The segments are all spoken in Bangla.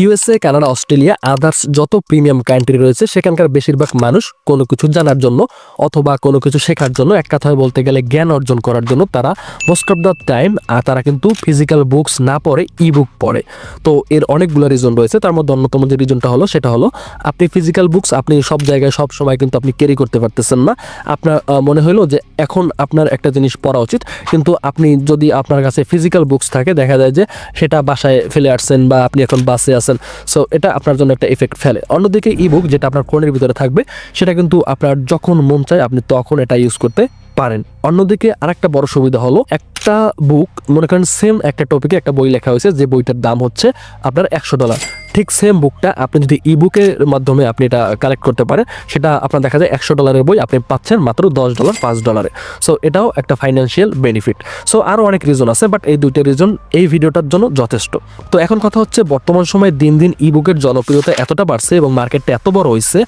ইউএসএ, কানাডা, অস্ট্রেলিয়া, আদার্স যত প্রিমিয়াম কান্ট্রি রয়েছে সেখানকার বেশিরভাগ মানুষ কোনো কিছু জানার জন্য অথবা কোনো কিছু শেখার জন্য, এক কথায় বলতে গেলে জ্ঞান অর্জন করার জন্য তারা মোস্ট অফ দ্য টাইম তারা কিন্তু ফিজিক্যাল বুকস না পড়ে ই বুক পড়ে। তো এর অনেকগুলো রিজন রয়েছে, তার মধ্যে অন্যতম যে রিজনটা হলো সেটা হলো আপনি ফিজিক্যাল বুকস আপনি সব জায়গায় সব সময় কিন্তু আপনি ক্যারি করতে পারতেছেন না। আপনার মনে হলো যে এখন আপনার একটা জিনিস পড়া উচিত, কিন্তু আপনি যদি আপনার কাছে ফিজিক্যাল বুকস থাকে দেখা যায় যে সেটা বাসায় ফেলে আসছেন বা আপনি এখন বাসে আছেন, সো এটা আপনার জন্য একটা এফেক্ট ফেলে। অন্যদিকে ই বুক যেটা আপনার ফোনের ভিতরে থাকবে সেটা কিন্তু আপনার যখন মন চায় আপনি তখন এটা ইউজ করতে পারেন। অন্যদিকে আরেকটা বড় সুবিধা হলো একটা বুক, মনে করেন সেম একটা টপিকে একটা বই লেখা হয়েছে যে বইটার দাম হচ্ছে আপনার $100, ঠিক সেম বুকটা আপনি যদি ই বুকের মাধ্যমে আপনি এটা কালেক্ট করতে পারেন, সেটা আপনার দেখা যায় $100 বই আপনি পাচ্ছেন মাত্র $10 $5। সো এটাও একটা ফাইন্যান্সিয়াল বেনিফিট। সো আরও অনেক রিজন আছে, বাট এই দুইটা রিজন এই ভিডিওটার জন্য যথেষ্ট। তো এখন কথা হচ্ছে বর্তমান সময়ে দিন দিন ই বুকের জনপ্রিয়তা এতটা বাড়ছে এবং মার্কেটটা এত বড় হয়েছে,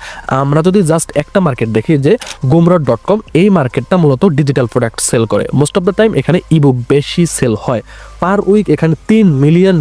আমরা যদি জাস্ট একটা মার্কেট দেখি যে gumroad.com, এই মার্কেটটা মূলত ডিজিটাল প্রোডাক্ট সেল করে। মোস্ট অফ দ্য টাইম এখানে ই বুক বেশি সেল হয়। পার উইক এখানে $3 মিলিয়ন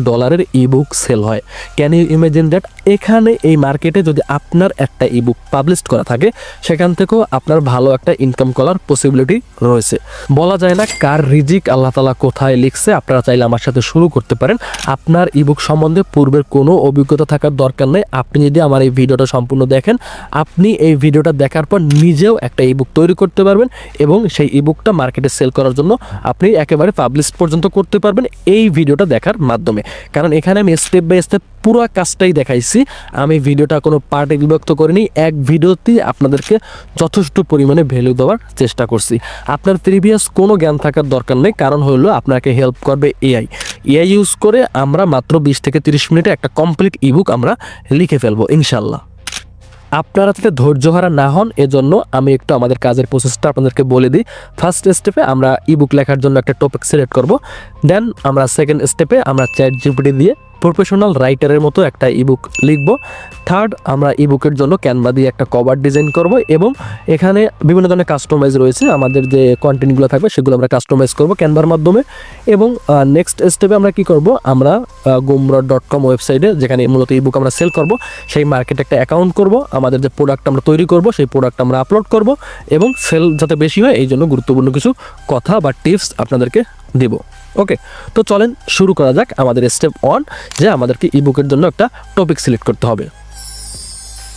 ই বুক সেল হয়। Can you imagine that? এখানে এই মার্কেটে যদি আপনার একটা ই বুক পাবলিশ করা থাকে সেখান থেকেও আপনার ভালো একটা ইনকাম করার পসিবিলিটি রয়েছে। বলা যায় না কার রিজিক আল্লাহ তাআলা কোথায় লিখছে। আপনারা চাইলে আমার সাথে শুরু করতে পারেন। আপনার ই বুক সম্বন্ধে পূর্বের কোনো অভিজ্ঞতা থাকার দরকার নেই। আপনি যদি আমার এই ভিডিওটা সম্পূর্ণ দেখেন, আপনি এই ভিডিওটা দেখার পর নিজেও একটা ই বুক তৈরি করতে পারবেন এবং সেই ই বুকটা মার্কেটে সেল করার জন্য আপনি একেবারে পাবলিশ পর্যন্ত করতে পারবেন এই ভিডিওটা দেখার মাধ্যমে। কারণ এখানে আমি স্টেপ বাই স্টেপ পুরো কাজটাই দেখাইছি। আমি ভিডিওটা কোনো পার্টে বিভক্ত করিনি, এক ভিডিওতেই আপনাদেরকে যথেষ্ট পরিমাণে ভ্যালু দেওয়ার চেষ্টা করছি। আপনার প্রিভিয়াস কোনো জ্ঞান থাকার দরকার নেই, কারণ হলো আপনাকে হেল্প করবে এআই ইউজ করে আমরা মাত্র 20 থেকে 30 মিনিটে একটা কমপ্লিট ই বুক আমরা লিখে ফেলবো ইনশাল্লাহ। আপনারা যাতে ধৈর্য হারা না হন এজন্য আমি একটু আমাদের কাজের প্রসেসটা আপনাদেরকে বলে দিই। ফার্স্ট স্টেপে আমরা ই বুক লেখার জন্য একটা টপিক সিলেক্ট করব। দেন আমরা সেকেন্ড স্টেপে আমরা চ্যাটজিপিটি দিয়ে প্রফেশনাল রাইটারের মতো একটা ই বুক লিখব। থার্ড, আমরা ই বুকের জন্য ক্যানভা দিয়ে একটা কভার ডিজাইন করব এবং এখানে বিভিন্ন ধরনের কাস্টমাইজ রয়েছে, আমাদের যে কন্টেন্টগুলো থাকবে সেগুলো আমরা কাস্টমাইজ করব ক্যানভার মাধ্যমে। এবং নেক্সট স্টেপে আমরা কি করব, আমরা gumroad.com ওয়েবসাইটে যেখানে মূলত ই বুক আমরা সেল করব সেই মার্কেটে একটা অ্যাকাউন্ট করব। আমাদের যে প্রোডাক্ট আমরা তৈরি করব সেই প্রোডাক্ট আমরা আপলোড করব এবং সেল যাতে বেশি হয় এই জন্য গুরুত্বপূর্ণ কিছু কথা বা টিপস আপনাদেরকে দেব। ওকে, তো চলেন শুরু করা যাক আমাদের স্টেপ 1, যে আমাদেরকে ই বুকের জন্য একটা টপিক সিলেক্ট করতে হবে।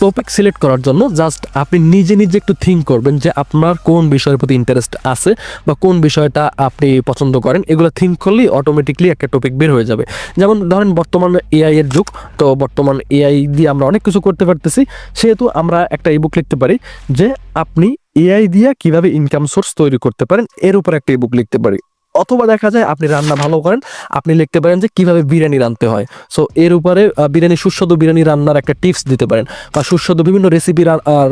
টপিক সিলেক্ট করার জন্য জাস্ট আপনি নিজে নিজে একটু থিঙ্ক করবেন যে আপনার কোন বিষয়ের প্রতি ইন্টারেস্ট আছে বা কোন বিষয়টা আপনি পছন্দ করেন। এগুলো থিঙ্ক করলেই অটোমেটিকলি একটা টপিক বের হয়ে যাবে। যেমন ধরেন বর্তমান এআই এর যুগ, তো বর্তমান এআই দিয়ে আমরা অনেক কিছু করতে পারতেছি, সেহেতু আমরা একটা ই বুক লিখতে পারি যে আপনি এআই দিয়ে কিভাবে ইনকাম সোর্স তৈরি করতে পারেন, এর উপর একটা ই বুক লিখতে পারি। অথবা দেখা যায় আপনি রান্না ভালো করেন, আপনি লিখতে পারেন যে কিভাবে বিরিয়ানি রাঁধতে হয়, সো এর উপরে সুস্বাদু বিরিয়ানি রান্নার একটা টিপস দিতে পারেন বা সুস্বাদু বিভিন্ন রেসিপি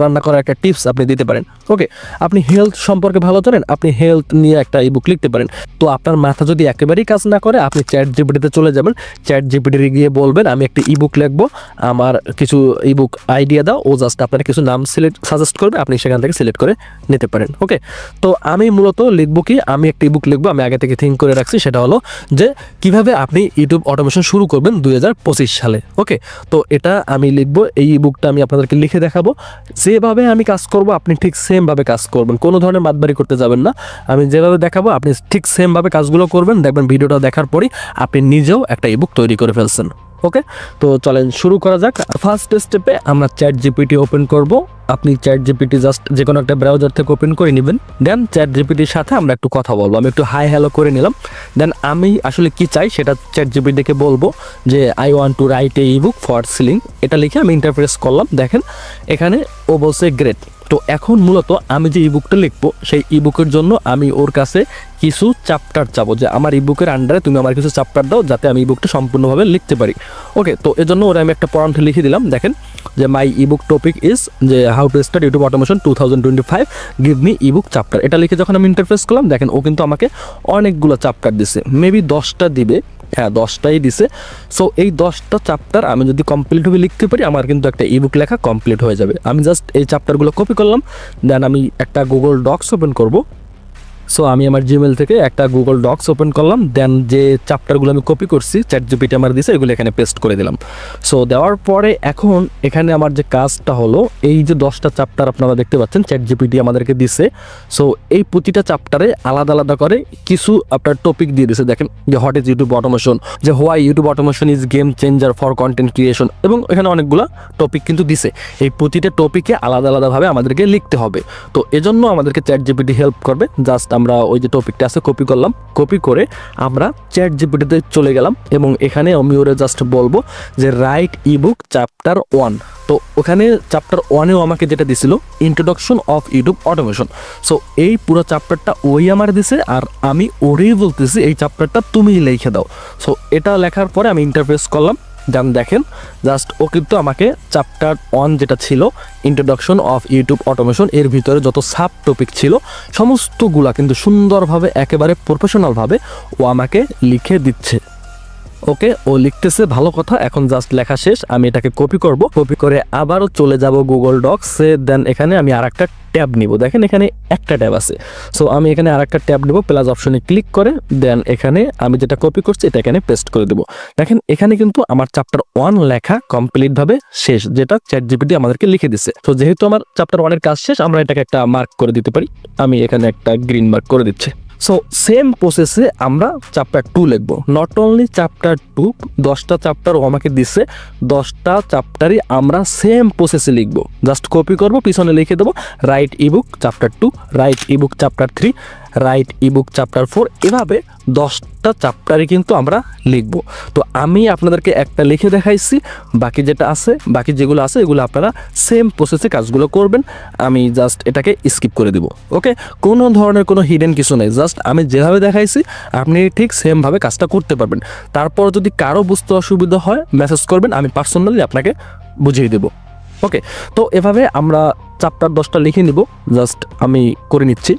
রান্না করার একটা টিপস আপনি দিতে পারেন। ওকে, আপনি হেলথ সম্পর্কে ভালো জানেন, আপনি হেলথ নিয়ে একটা ই বুক লিখতে পারেন। তো আপনার মাথা যদি একেবারেই কাজ না করে আপনি চ্যাটজিপিটিতে চলে যাবেন, চ্যাটজিপিটি গিয়ে বলবেন আমি একটা ই বুক লিখবো, আমার কিছু ই বুক আইডিয়া দাও, ও জাস্ট আপনার কিছু নাম সাজেস্ট করবে, আপনি সেখান থেকে সিলেক্ট করে নিতে পারেন। ওকে, তো আমি মূলত লিখবো কি, আমি একটা ই বুক লিখবো, আমি আগে থেকে থিঙ্ক করে রাখছি, সেটা হলো যে কিভাবে আপনি ইউটিউব অটোমেশন শুরু করবেন 2025 সালে। ওকে, তো এটা আমি লিখবো, এই বুকটা আমি আপনাদেরকে লিখে দেখাবো। যেভাবে আমি কাজ করব আপনি ঠিক সেমভাবে কাজ করবেন, কোনো ধরনের বাদবাড়ি করতে যাবেন না। আমি যেভাবে দেখাবো আপনি ঠিক সেমভাবে কাজগুলো করবেন, দেখবেন ভিডিওটা দেখার পরই আপনি নিজেও একটা ই বুক তৈরি করে ফেলছেন। ওকে, তো চলেন শুরু করা যাক। ফার্স্ট স্টেপে আমরা চ্যাটজিপিটি ওপেন করব। আপনি চ্যাটজিপিটি জাস্ট যে কোনো একটা ব্রাউজার থেকে ওপেন করে নেবেন। দেন চ্যাটজিপিটির সাথে আমরা একটু কথা বলবো, আমি একটু হাই হ্যালো করে নিলাম। দেন আমি আসলে কি চাই সেটা চ্যাটজিপিটিকে বলবো যে I want to write a E book for selling, এটা লিখে আমি ইন্টারপ্রেস করলাম। দেখেন এখানে ও বলছে গ্রেট। তো এখন মূলত আমি যে ই বুকটা লিখবো সেই ই বুকের জন্য আমি ওর কাছে কিছু চ্যাপ্টার চাবো, যে আমার ই বুকের আন্ডারে তুমি আমার কিছু চ্যাপ্টার দাও যাতে আমি ই বুকটা সম্পূর্ণভাবে লিখতে পারি। ওকে, তো এর জন্য ওরা আমি একটা প্রম্পট লিখে দিলাম। দেখেন যে মাই ই বুক টপিক ইজ যে how to start YouTube automation 2025, give me E book chapter, এটা লিখে যখন আমি ইন্টারফেস করলাম দেখেন ও কিন্তু আমাকে অনেকগুলো চ্যাপ্টার দিছে, মেবি 10টা দিবে, হ্যাঁ 10টাই দিছে। সো এই 10টা চ্যাপ্টার আমি যদি কমপ্লিটভাবে লিখতে পারি আমার কিন্তু একটা ই বুক লেখা কমপ্লিট হয়ে যাবে। আমি জাস্ট এই চ্যাপ্টারগুলো কপি করলাম, দেন আমি একটা গুগল ডক্স ওপেন করব। সো আমি আমার জিমেল থেকে একটা গুগল ডক্স ওপেন করলাম, দেন যে চ্যাপ্টারগুলো আমি কপি করছি ChatGPT আমার দিয়েছে এগুলো এখানে পেস্ট করে দিলাম। সো দেওয়ার পরে এখন এখানে আমার যে কাজটা হলো, এই যে 10টা চ্যাপ্টার আপনারা দেখতে পাচ্ছেন ChatGPT আমাদেরকে দিছে। সো এই প্রতিটা চ্যাপ্টারে আলাদা আলাদা করে কিছু আপনার টপিক দিয়ে দিছে। দেখেন যে হোয়াট ইজ ইউটিউব অটোমেশন, যে why YouTube automation is game changer for content creation, এবং এখানে অনেকগুলো টপিক কিন্তু দিছে। এই প্রতিটা টপিকে আলাদা আলাদাভাবে আমাদেরকে লিখতে হবে। তো এজন্য আমাদেরকে ChatGPT হেল্প করবে। জাস্ট আমরা ওই যে টপিকটা আছে কপি করলাম, কপি করে আমরা ChatGPT-তে চলে গেলাম এবং এখানে আমি ওরে জাস্ট বলবো যে রাইট ইবুক চ্যাপ্টার 1। তো ওখানে চ্যাপ্টার 1-এও আমাকে যেটা দিছিল introduction of YouTube automation. So এই পুরো চ্যাপ্টারটা ওই আমার দিছে, আর আমি ওরেই বলতেছি এই চ্যাপ্টারটা তুমি লিখে দাও। সো এটা লেখার পরে আমি ইন্টারফেস করলাম, দেন দেখেন জাস্ট ও কিন্তু আমাকে চ্যাপ্টার 1 যেটা ছিল ইন্ট্রোডাকশন অফ ইউটিউব অটোমেশন, এর ভিতরে যত সাব টপিক ছিল সমস্তগুলা কিন্তু সুন্দরভাবে একেবারে প্রফেশনালভাবে ও আমাকে লিখে দিচ্ছে। ওকে, ও লিখতেছে, ভালো কথা। এখন জাস্ট লেখা শেষ, আমি এটাকে কপি করব, কপি করে আবারও চলে যাব গুগল ডক্সে। দেন এখানে আমি আর একটা ট্যাব নিব। দেখেন এখানে একটা ট্যাব আছে। সো আমি এখানে আর একটা ট্যাব নিব, প্লাস অপশনে ক্লিক করে দেন এখানে আমি যেটা কপি করছি এটা এখানে পেস্ট করে দেবো। দেখেন এখানে কিন্তু আমার চ্যাপ্টার 1 লেখা কমপ্লিটভাবে শেষ, যেটা ChatGPT আমাদেরকে লিখে দিচ্ছে। তো যেহেতু আমার চ্যাপ্টার 1-এর কাজ শেষ, আমরা এটাকে একটা মার্ক করে দিতে পারি। আমি এখানে একটা গ্রিন মার্ক করে দিচ্ছি। সো সেম প্রসেসে আমরা চ্যাপ্টার 2 লিখবো। নট অনলি চ্যাপ্টার 2, 10টা চ্যাপ্টারও আমাকে দিচ্ছে, 10টা চ্যাপ্টারই আমরা সেম প্রসেসে লিখবো। জাস্ট কপি করব, পিছনে লিখে দেবো right ebook chapter 2, right ebook chapter 3, right ebook chapter 4, এভাবে 10টা চ্যাপ্টারে কিন্তু আমরা লিখব। তো আমি আপনাদেরকে একটা লিখে দেখাইছি, বাকি যেটা আছে, বাকি যেগুলো আছে এগুলো আপনারা সেম প্রসেসে কাজগুলো করবেন। আমি জাস্ট এটাকে স্কিপ করে দিব। ওকে, কোনো ধরনের কোনো হিডেন কিছু নেই, জাস্ট আমি যেভাবে দেখাইছি আপনি ঠিক সেমভাবে কাজটা করতে পারবেন। তারপর যদি কারো বুঝতে অসুবিধা হয় মেসেজ করবেন, আমি পার্সোনালি আপনাকে বুঝিয়ে দেব। ওকে, তো এভাবে আমরা চ্যাপ্টার 10টা লিখে নিব। জাস্ট আমি করে নিচ্ছি।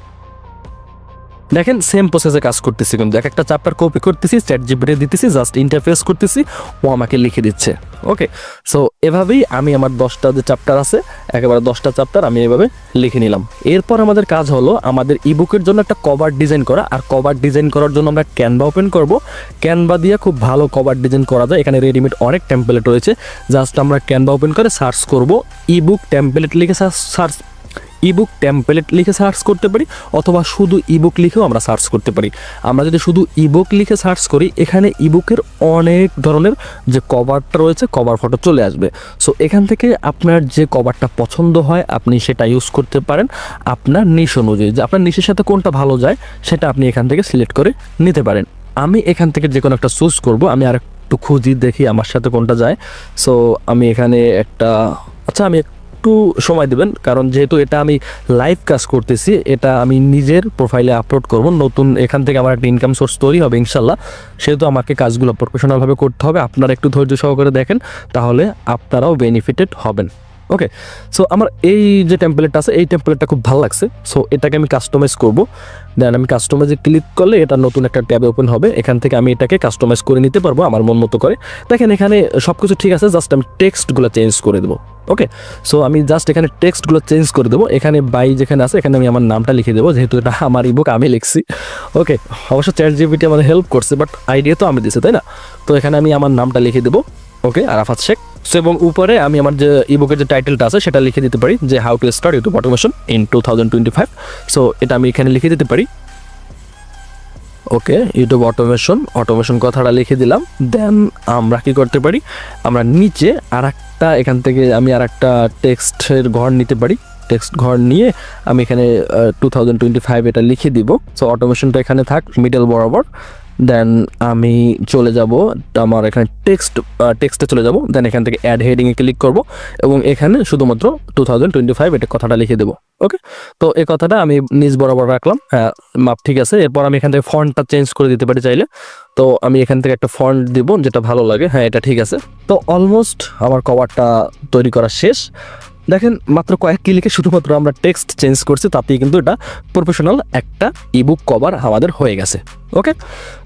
দেখেন সেম প্রসেসে কাজ করতেছি, কিন্তু এক একটা চ্যাপ্টার কপি করতেছি, ChatGPT দিতেছি, জাস্ট ইন্টারফেস করতেছি, ও আমাকে লিখে দিচ্ছে। ওকে, সো এভাবেই আমি আমার 10টা যে চ্যাপ্টার আছে একেবারে 10টা চ্যাপ্টার আমি এভাবে লিখে নিলাম। এরপর আমাদের কাজ হলো আমাদের ইবুকের জন্য একটা কভার ডিজাইন করা। আর কভার ডিজাইন করার জন্য আমরা ক্যানভা ওপেন করব। ক্যানভা দিয়ে খুব ভালো কভার ডিজাইন করা যায়, এখানে রেডিমেড অনেক টেমপ্লেট রয়েছে। জাস্ট আমরা ক্যানভা ওপেন করে সার্চ করব, ইবুক টেমপ্লেট লিখে সার্চ ইবুক টেমপ্লেট লিখে সার্চ করতে পারি, অথবা শুধু ইবুক লিখেও আমরা সার্চ করতে পারি। আমরা যদি শুধু ইবুক লিখে সার্চ করি, এখানে ইবুকের অনেক ধরনের যে কভারটা রয়েছে কভার ফটো চলে আসবে। সো এখান থেকে আপনার যে কভারটা পছন্দ হয় আপনি সেটা ইউজ করতে পারেন আপনার নিশ অনুযায়ী, যে আপনার নিশের সাথে কোনটা ভালো যায় সেটা আপনি এখান থেকে সিলেক্ট করে নিতে পারেন। আমি এখান থেকে যে কোনো একটা চুজ করব, আমি আর একটু খুঁজি দেখি আমার সাথে কোনটা যায়। সো আমি এখানে একটা, আচ্ছা আমি একটু সময় দেবেন, কারণ যেহেতু এটা আমি লাইভ কাজ করতেছি, এটা আমি নিজের প্রোফাইলে আপলোড করব, নতুন এখান থেকে আমার একটা ইনকাম সোর্স তৈরি হবে ইনশাল্লাহ। সেহেতু আমাকে কাজগুলো প্রফেশনালভাবে করতে হবে। আপনারা একটু ধৈর্য সহকারে দেখেন, তাহলে আপনারাও বেনিফিটেড হবেন। ওকে, সো আমার এই যে টেমপ্লেটটা আছে এই টেমপ্লেটটা খুব ভালো লাগছে। সো এটাকে আমি কাস্টমাইজ করব। দেন আমি কাস্টমাইজে ক্লিক করলে এটা নতুন একটা ট্যাবে ওপেন হবে, এখান থেকে আমি এটাকে কাস্টমাইজ করে নিতে পারবো আমার মন মতো করে। দেখেন এখানে সব কিছু ঠিক আছে, জাস্ট আমি টেক্সটগুলো চেঞ্জ করে দেবো। ওকে, সো আমি জাস্ট এখানে টেক্সটগুলো চেঞ্জ করে দেবো। এখানে বাই যেখানে আছে এখানে আমি আমার নামটা লিখে দেবো, যেহেতু এটা আমার ইবুক আমি লিখছি। ওকে, অবশ্য ChatGPT আমাদের হেল্প করছে, বাট আইডিয়া তো আমি দিছি, তাই না? তো এখানে আমি আমার নামটা লিখে দেবো। ওকে, আরাফাত শেখ। সো এবং উপরে আমি আমার যে ইবুকের যে টাইটেলটা আছে সেটা লিখে দিতে পারি, যে how to start YouTube automation in 2025। So এটা আমি এখানে লিখে দিতে পারি। ওকে, ইউটিউব অটোমেশন কথাটা লিখে দিলাম। দেন আমরা কি করতে পারি, আমরা নিচে আর একটা, এখান থেকে আমি আর একটা টেক্সটের ঘর নিতে পারি। টেক্সট ঘর নিয়ে আমি এখানে 2025 এটা লিখে দিব। সো অটোমেশনটা এখানে থাক মিডল বরাবর। দেন আমি চলে যাব আমার এখানে টেক্সটে চলে যাব। দেন এখান থেকে অ্যাড হেডিংয়ে ক্লিক করব এবং এখানে শুধুমাত্র 2025 এটা কথাটা লিখে দেবো। ওকে, তো এই কথাটা আমি নিজ বরাবর রাখলাম। হ্যাঁ, মাপ ঠিক আছে। এরপর আমি এখান থেকে ফন্টটা চেঞ্জ করে দিতে পারি চাইলে। তো আমি এখান থেকে একটা ফন্ট দিব যেটা ভালো লাগে। হ্যাঁ, এটা ঠিক আছে। তো অলমোস্ট আমার কভারটা তৈরি করা শেষ। দেখেন মাত্র কয়েক ক্লিকে শুধুমাত্র আমরা টেক্সট চেঞ্জ করছি, তাতেই কিন্তু এটা প্রফেশনাল একটা ইবুক কভার আমাদের হয়ে গেছে। ওকে,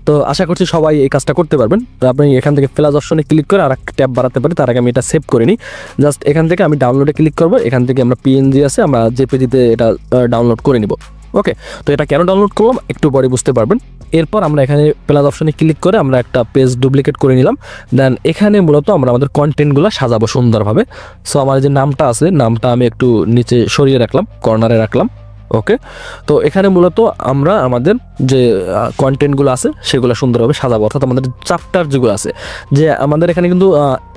তো আশা করছি সবাই এই কাজটা করতে পারবেন। আপনি এখান থেকে প্লাস অপশনে ক্লিক করে আর একটা ট্যাব বাড়াতে পারি। তার আগে আমি এটা সেভ করে নিই। জাস্ট এখান থেকে আমি ডাউনলোডে ক্লিক করবো, এখান থেকে আমরা PNG আছে আমরা জেপিজিতে এটা ডাউনলোড করে নিব। ওকে, তো এটা কেন ডাউনলোড করলাম একটু পরে বুঝতে পারবেন। এরপর আমরা এখানে প্লাস অপশনে ক্লিক করে আমরা একটা পেজ ডুপ্লিকেট করে নিলাম। দেন এখানে মূলত আমরা আমাদের কন্টেন্টগুলো সাজাবো সুন্দরভাবে। সো আমার যে নামটা আছে, নামটা আমি একটু নিচে সরিয়ে রাখলাম, কর্নারে রাখলাম। ওকে, তো এখানে মূলত আমরা আমাদের যে কন্টেন্টগুলো আছে সেগুলো সুন্দরভাবে সাজাবো, অর্থাৎ আমাদের চ্যাপ্টার যেগুলো আছে, যে আমাদের এখানে কিন্তু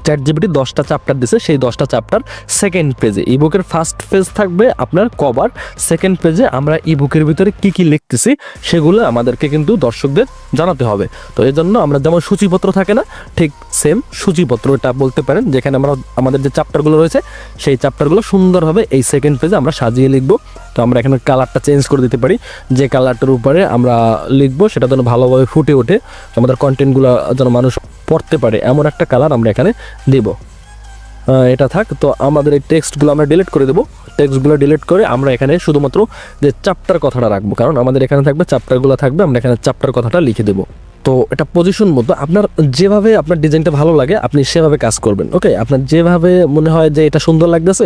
ChatGPT 10টা চ্যাপ্টার দিছে, সেই 10টা চ্যাপ্টার সেকেন্ড পেজে, ইবুকের ফার্স্ট পেজ থাকবে আপনার কভার, সেকেন্ড পেজে আমরা ইবুকের ভিতরে কি কি লিখতেছি সেগুলো আমাদেরকে কিন্তু দর্শকদের জানাতে হবে। তো এই জন্য আমরা যেমন সূচিপত্র থাকে না, ঠিক সেম সূচিপত্র এটা বলতে পারেন, যেখানে আমরা আমাদের যে চ্যাপ্টারগুলো রয়েছে সেই চ্যাপ্টারগুলো সুন্দরভাবে এই সেকেন্ড পেজে আমরা সাজিয়ে লিখবো। তো আমরা এখানে কালারটা চেঞ্জ করে দিতে পারি, যে কালারটার উপরে আমরা লিখবো সেটা যেন ভালোভাবে ফুটে ওঠে, আমাদের কন্টেন্টগুলো যেন মানুষ পড়তে পারে এমন একটা কালার আমরা এখানে দেব। এটা থাক। তো আমাদের এই টেক্সটগুলো আমরা ডিলিট করে দেবো। টেক্সটগুলো ডিলিট করে আমরা এখানে শুধুমাত্র যে চ্যাপ্টার কথাটা রাখবো, কারণ আমাদের এখানে থাকবে চ্যাপ্টারগুলো থাকবে, আমরা এখানে চ্যাপ্টার কথাটা লিখে দেবো। তো এটা পজিশন মতো আপনার যেভাবে আপনার ডিজাইনটা ভালো লাগে আপনি সেভাবে কাজ করবেন। ওকে, আপনার যেভাবে মনে হয় যে এটা সুন্দর লাগতেছে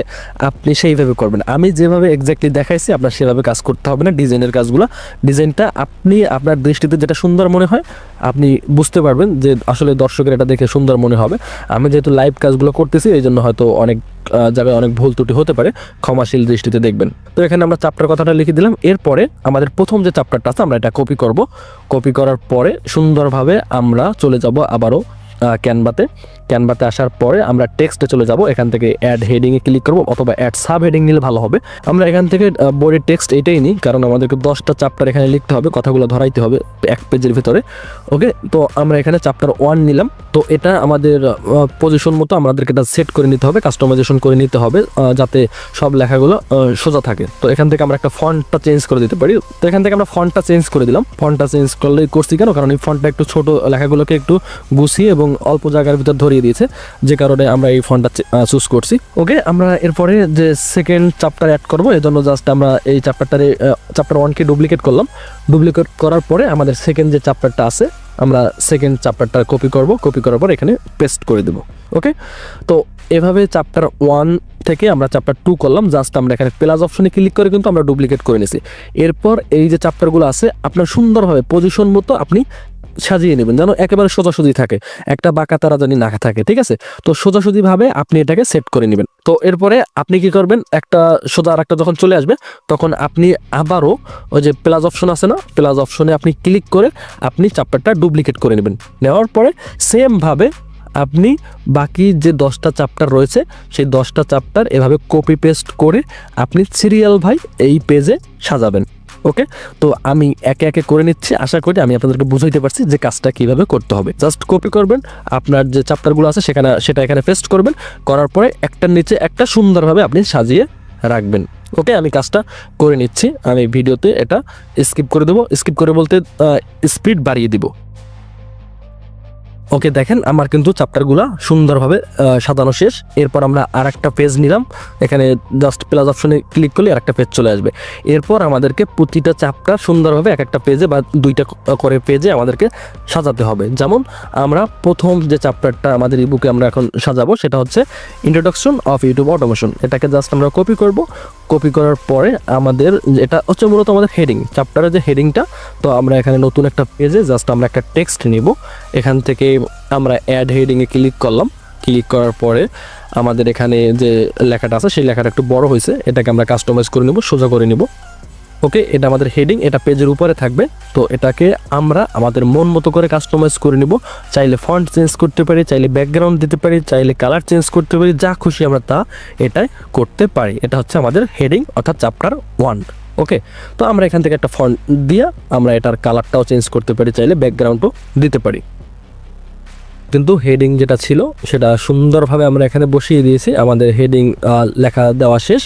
আপনি সেইভাবে করবেন। আমি যেভাবে এক্স্যাক্টলি দেখাইছি আপনার সেভাবে কাজ করতে হবে না। ডিজাইনের কাজগুলো, ডিজাইনটা আপনি আপনার দৃষ্টিতে যেটা সুন্দর মনে হয় আপনি বুঝতে পারবেন যে আসলে দর্শকের এটা দেখে সুন্দর মনে হবে। আমি যেহেতু লাইভ কাজগুলো করতেছি এই জন্য হয়তো অনেক জায়গায় অনেক ভুল ত্রুটি হতে পারে, ক্ষমাশীল দৃষ্টিতে দেখবেন। তো এখানে আমরা চ্যাপ্টার কথাটা লিখে দিলাম। এরপরে আমাদের প্রথম যে চ্যাপ্টারটা আছে আমরা এটা কপি করব। কপি করার পরে সুন্দরভাবে আমরা চলে যাব আবারও ক্যানভাতে আসার পরে আমরা টেক্সটে চলে যাব। এখান থেকে অ্যাড হেডিংয়ে ক্লিক করব, অথবা অ্যাড সাব হেডিং নিলে ভালো হবে। আমরা এখান থেকে বোর্ডের টেক্সট এটাই নিই, কারণ আমাদেরকে 10টা চ্যাপ্টার এখানে লিখতে হবে, কথাগুলো ধরাইতে হবে এক পেজের ভিতরে। ওকে, তো আমরা এখানে চ্যাপ্টার 1 নিলাম। তো এটা আমাদের পজিশন মতো আমাদেরকে এটা সেট করে নিতে হবে, কাস্টমাইজেশন করে নিতে হবে যাতে সব লেখাগুলো সোজা থাকে। তো এখান থেকে আমরা একটা ফন্টটা চেঞ্জ করে দিতে পারি। তো এখান থেকে আমরা ফন্টটা চেঞ্জ করে দিলাম। ফন্টটা চেঞ্জ করছি কেন, কারণ এই ফন্টটা একটু ছোট, লেখাগুলোকে একটু গুছিয়ে এবং অল্প জায়গার ভিতর ধরিয়ে দিয়েছে, যে কারণে আমরা এই ফন্টটা চুজ করছি। ওকে, আমরা এরপরে যে সেকেন্ড চ্যাপ্টার অ্যাড করবো, এই জন্য জাস্ট আমরা এই চ্যাপ্টার 1কে ডুপ্লিকেট করলাম। ডুপ্লিকেট করার পরে আমাদের সেকেন্ড যে চ্যাপ্টারটা আছে আমরা সেকেন্ড চ্যাপ্টারটা কপি করব। কপি করার পর এখানে পেস্ট করে দেব। ওকে, তো এভাবে চ্যাপ্টার 1 থেকে আমরা চ্যাপ্টার 2 করলাম। জাস্ট আমরা এখানে প্লাস অপশনে ক্লিক করে কিন্তু আমরা ডুপ্লিকেট করে নিয়েছি। এরপর এই যে চ্যাপ্টারগুলো আছে আপনার সুন্দরভাবে পজিশন মতো আপনি সাজিয়ে নেবেন, যেন একেবারে সোজাসুজি থাকে, একটা বাঁকা তারা জানি না থাকে। ঠিক আছে, তো সোজাসুজিভাবে আপনি এটাকে সেট করে নেবেন। তো এরপরে আপনি কি করবেন, একটা সোজা আর একটা যখন চলে আসবে তখন আপনি আবারও ওই যে প্লাস অপশন আছে না, প্লাস অপশনে আপনি ক্লিক করে আপনি চ্যাপ্টারটা ডুপ্লিকেট করে নেবেন। নেওয়ার পরে সেমভাবে আপনি বাকি যে 10টা চ্যাপ্টার রয়েছে সেই 10টা চ্যাপ্টার এভাবে কপি পেস্ট করে আপনি সিরিয়াল ভাই এই পেজে সাজাবেন। ওকে, তো আমি একে একে করে নিচ্ছি। আশা করি আমি আপনাদেরকে বুঝাইতে পারছি যে কাজটা কিভাবে করতে হবে। জাস্ট কপি করবেন, আপনার যে চ্যাপ্টারগুলো আছে সেটা এখানে পেস্ট করবেন, করার পরে একটার নিচে একটা সুন্দরভাবে আপনি সাজিয়ে রাখবেন। ওকে, আমি কাজটা করে নিচ্ছি। আমি ভিডিওতে এটা স্কিপ করে দেবো, স্কিপ করে বলতে স্পিড বাড়িয়ে দিব। ওকে, দেখেন আমার কিন্তু চ্যাপ্টারগুলো সুন্দরভাবে সাজানো শেষ। এরপর আমরা আর একটা পেজ নিলাম, এখানে জাস্ট প্লাস অপশনে ক্লিক করলে আর একটা পেজ চলে আসবে। এরপর আমাদেরকে প্রতিটা চ্যাপ্টার সুন্দরভাবে এক একটা পেজে বা 2টা করে পেজে আমাদেরকে সাজাতে হবে। যেমন আমরা প্রথম যে চ্যাপ্টারটা আমাদের ইবুকে আমরা এখন সাজাবো সেটা হচ্ছে ইন্ট্রোডাকশন অফ ইউটিউব অটোমেশন। এটাকে জাস্ট আমরা কপি করব। কপি করার পরে আমাদের এটা হচ্ছে মূলত আমাদের হেডিং, চ্যাপ্টারের যে হেডিংটা। তো আমরা এখানে নতুন একটা পেজে জাস্ট আমরা একটা টেক্সট নিব। এখান থেকে আমরা অ্যাড হেডিংয়ে ক্লিক করলাম। ক্লিক করার পরে আমাদের এখানে যে লেখাটা আছে সেই লেখাটা একটু বড় হয়েছে, এটাকে আমরা কাস্টমাইজ করে নেব, সোজা করে নেব। ওকে, এটা আমাদের হেডিং, এটা পেজের উপরে থাকবে। তো এটাকে আমরা আমাদের মন মতো করে কাস্টমাইজ করে নিব। চাইলে ফন্ট চেঞ্জ করতে পারি, চাইলে ব্যাকগ্রাউন্ড দিতে পারি, চাইলে কালার চেঞ্জ করতে পারি, যা খুশি আমরা তা এটাই করতে পারি। এটা হচ্ছে আমাদের হেডিং অর্থাৎ চ্যাপ্টার 1। ওকে, তো আমরা এখান থেকে একটা ফন্ট দিয়ে আমরা এটার কালারটাও চেঞ্জ করতে পারি, চাইলে ব্যাকগ্রাউন্ডও দিতে পারি। কিন্তু হেডিং যেটা ছিল সেটা সুন্দরভাবে আমরা এখানে বসিয়ে দিয়েছি। আমাদের হেডিং লেখা দেওয়া শেষ।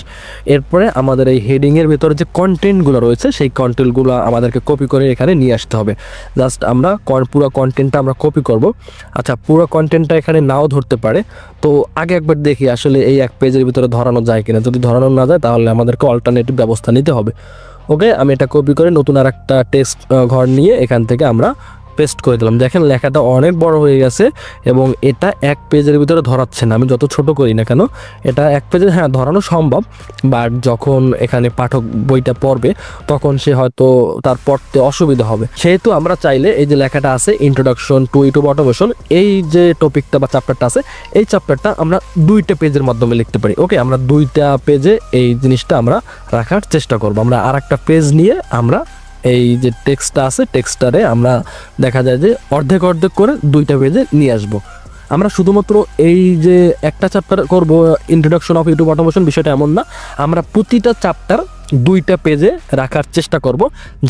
এরপরে আমাদের এই হেডিংয়ের ভিতরে যে কন্টেন্টগুলো রয়েছে সেই কন্টেন্টগুলো আমাদেরকে কপি করে এখানে নিয়ে আসতে হবে। জাস্ট আমরা পুরো কন্টেন্টটা আমরা কপি করব। আচ্ছা, পুরো কন্টেন্টটা এখানে নাও ধরতে পারে, তো আগে একবার দেখি আসলে এই এক পেজের ভিতরে ধরানো যায় কিনা। যদি ধরানো না যায় তাহলে আমাদেরকে অল্টারনেটিভ ব্যবস্থা নিতে হবে। ওকে, আমি এটা কপি করে নতুন আর একটা টেক্সট ঘর নিয়ে এখান থেকে আমরা পেস্ট করে দিলাম। দেখেন লেখাটা অনেক বড় হয়ে গেছে এবং এটা এক পেজের ভিতরে ধরাচ্ছে না। আমি যত ছোট করি না কেন এটা এক পেজে হ্যাঁ ধরানো সম্ভব, বাট যখন এখানে পাঠক বইটা পড়বে তখন সে হয়তো তার পড়তে অসুবিধা হবে। সেহেতু আমরা চাইলে এই যে লেখাটা আছে ইন্ট্রোডাকশন টু ইউটিউব অটোমেশন, এই যে টপিকটা বা চ্যাপ্টারটা আছে এই চ্যাপ্টারটা আমরা 2টা পেজের মাধ্যমে লিখতে পারি। ওকে, আমরা 2টা পেজে এই জিনিসটা আমরা রাখার চেষ্টা করব। আমরা আরেকটা পেজ নিয়ে আমরা এই যে টেক্সটটা আছে টেক্সটারে আমরা দেখা যায় যে অর্ধেক অর্ধেক করে 2টা পেজে নিয়ে আসবো। আমরা শুধুমাত্র এই যে একটা চ্যাপ্টার করব ইন্ট্রোডাকশন অফ ইউটিউব অটোমেশন, বিষয়টা এমন না। আমরা প্রতিটা চ্যাপ্টার 2টা পেজে রাখার চেষ্টা করব,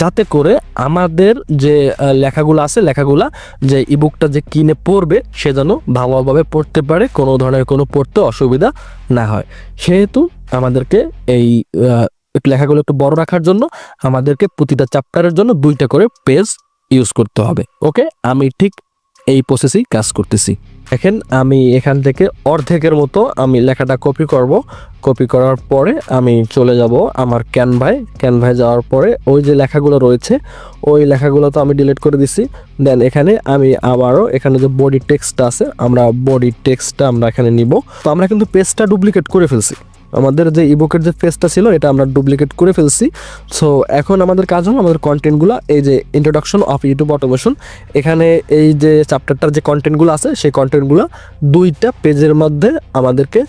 যাতে করে আমাদের যে লেখাগুলো আছে লেখাগুলা যে ইবুকটা যে কিনে পড়বে সে যেন ভালোভাবে পড়তে পারে, কোনো ধরনের কোনো পড়তে অসুবিধা না হয়। সেহেতু আমাদেরকে এই লেখাগুলো একটু বড় রাখার জন্য আমাদেরকে প্রতিটা চ্যাপ্টারের জন্য 2টা করে পেজ ইউজ করতে হবে। ওকে, আমি ঠিক এই প্রসেসেই কাজ করতেছি। দেখেন আমি এখান থেকে অর্ধেকের মতো আমি লেখাটা কপি করব। কপি করার পরে আমি চলে যাব আমার ক্যানভায় যাওয়ার পরে ওই যে লেখাগুলো রয়েছে ওই লেখাগুলো তো আমি ডিলিট করে দিছি। দেন এখানে আমি আবারও এখানে যে বডি টেক্সটটা আছে আমরা বডি টেক্সটটা আমরা এখানে নিব। তো আমরা কিন্তু পেজটা ডুপ্লিকেট করে ফেলছি, আমাদের যে ইবুকের যে পেজটা ছিল এটা আমরা ডুপ্লিকেট করে ফেলছি। সো এখন আমাদের কাজ হলো আমাদের কন্টেন্টগুলো এই যে ইন্ট্রোডাকশন অফ ইউটিউব অটোমেশন, এখানে এই যে চ্যাপ্টারটার যে কন্টেন্টগুলো আছে সেই কন্টেন্টগুলো 2টা পেজের মধ্যে আমাদেরকে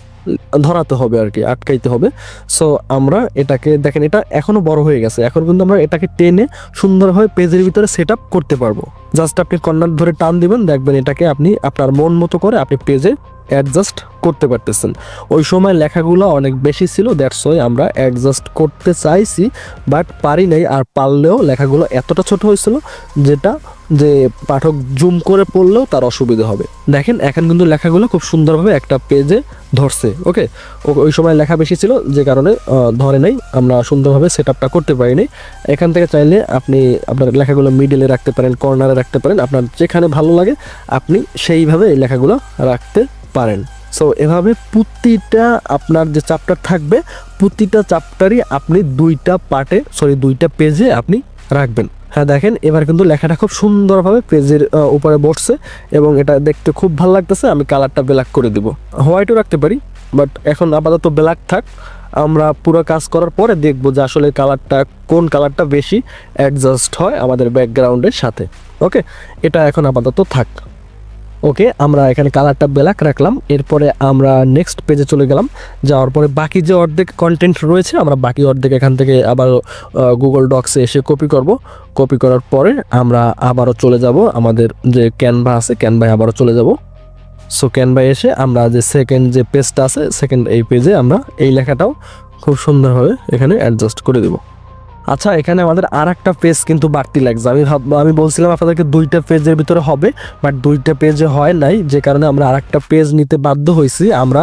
ধরাতে হবে আর কি, আটকাইতে হবে। সো আমরা এটাকে দেখেন এটা এখনো বড় হয়ে গেছে, এখন কিন্তু আমরা এটাকে টেনে সুন্দরভাবে পেজের ভিতরে সেট আপ করতে পারবো। জাস্ট আপনি কর্নার ধরে টান দিবেন, দেখবেন এটাকে আপনি আপনার মন মতো করে আপনি পেজে অ্যাডজাস্ট করতে পারতেছেন। ওই সময় লেখাগুলো অনেক বেশি ছিল, দ্যাটস ওয়াই আমরা অ্যাডজাস্ট করতে চাইছি বাট পারি নাই। আর পারলেও লেখাগুলো এতটা ছোট হয়েছিল যেটা যে পাঠক জুম করে পড়লেও তার অসুবিধা হবে। দেখেন এখন কিন্তু লেখাগুলো খুব সুন্দরভাবে একটা পেজে ধরছে। ওকে, ওই সময় লেখা বেশি ছিল যে কারণে ধরে নাই, আমরা সুন্দরভাবে সেট আপটা করতে পারিনি। এখান থেকে চাইলে আপনি আপনার লেখাগুলো মিডলে রাখতে পারেন, কর্নারে রাখতে পারেন, আপনার যেখানে ভালো লাগে আপনি সেইভাবে এই লেখাগুলো রাখতে পারেন। সো এভাবে প্রতিটা আপনার যে চ্যাপ্টার থাকবে প্রতিটা চ্যাপ্টারই আপনি 2টা পেজে আপনি রাখবেন। হ্যাঁ দেখেন এবার কিন্তু লেখাটা খুব সুন্দরভাবে পেজের উপরে বসছে এবং এটা দেখতে খুব ভালো লাগতেছে। আমি কালারটা ব্ল্যাক করে দিব, হোয়াইটও রাখতে পারি বাট এখন আপাতত ব্ল্যাক থাক। আমরা পুরো কাজ করার পরে দেখবো যে আসলে কোন কালারটা বেশি অ্যাডজাস্ট হয় আমাদের ব্যাকগ্রাউন্ডের সাথে। ওকে, এটা এখন আপাতত থাক। ওকে, আমরা এখানে কালারটা ব্ল্যাক রাখলাম। এরপরে আমরা নেক্সট পেজে চলে গেলাম। যাওয়ার পরে বাকি যে অর্ধেক কন্টেন্ট রয়েছে আমরা বাকি অর্ধেক এখান থেকে আবার গুগল ডক্সে এসে কপি করব। কপি করার পরে আমরা আবারও চলে যাব আমাদের যে ক্যানভা আছে, ক্যানভায় আবারও চলে যাব। সো ক্যানভায় এসে আমরা যে সেকেন্ড যে পেজটা আছে সেকেন্ড এই পেজে আমরা এই লেখাটাও খুব সুন্দরভাবে এখানে অ্যাডজাস্ট করে দেব। আচ্ছা, এখানে আমাদের আর একটা পেজ কিন্তু বাড়তি লাগছে। আমি বলছিলাম আপনাদেরকে 2টা পেজের ভিতরে হবে বাট 2টা পেজে হয় নাই, যে কারণে আমরা আর একটা পেজ নিতে বাধ্য হয়েছি। আমরা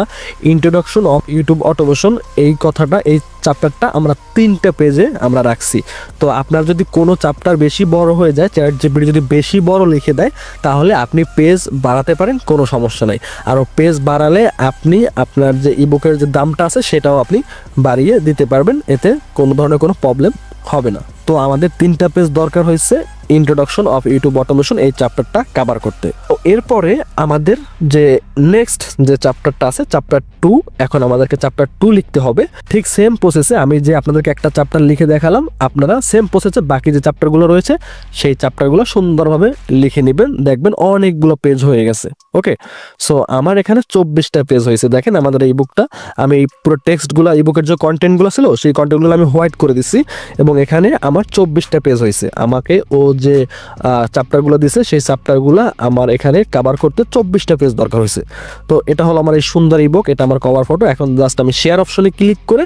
ইন্ট্রোডাকশন অফ ইউটিউব অটোমেশন এই কথাটা এই চ্যাপ্টারটা আমরা 3টা পেজে আমরা রাখছি। তো আপনার যদি কোনো চ্যাপ্টার বেশি বড় হয়ে যায়, চ্যাটজিপিটি যদি বেশি বড় লিখে দেয় তাহলে আপনি পেজ বাড়াতে পারেন, কোনো সমস্যা নাই। আর পেজ বাড়ালে আপনি আপনার যে ইবুকের যে দামটা আছে সেটাও আপনি বাড়িয়ে দিতে পারবেন, এতে কোনো ধরনের কোনো প্রবলেম হবে না। তো আমাদের 3টা পেজ দরকার হয়েছে ইন্ট্রোডাকশন অফ ইউটিউব অটোমেশন এই চ্যাপ্টারটা কভার করতে। তো এরপরে আমাদের যে নেক্সট যে চ্যাপ্টারটা আছে চ্যাপ্টার 2, এখন আমাদেরকে চ্যাপ্টার 2 লিখতে হবে। ঠিক সেম প্রসেসে আমি যে আপনাদেরকে একটা চ্যাপ্টার লিখে দেখালাম, আপনারা সেম প্রসেসে বাকি যে চ্যাপ্টারগুলো রয়েছে সেই চ্যাপ্টারগুলো সুন্দরভাবে লিখে নেবেন, দেখবেন অনেকগুলো পেজ হয়ে গেছে। ওকে, সো আমার এখানে 24টা পেজ হয়েছে। দেখেন আমাদের এই বুকটা আমি পুরো টেক্সটগুলো ইবুকের যে কন্টেন্টগুলো ছিল সেই কন্টেন্টগুলো আমি হোয়াইট করে দিচ্ছি এবং এখানে আমার 24টা পেজ হয়েছে। আমাকে ও যে চ্যাপ্টারগুলো দিছে সেই চ্যাপ্টারগুলো আমার এখানে কভার করতে 24টা পেজ দরকার হয়েছে। তো এটা হলো আমার এই সুন্দর ইবুক, এটা আমার কভার ফটো। এখন জাস্ট আমি শেয়ার অপশনে ক্লিক করে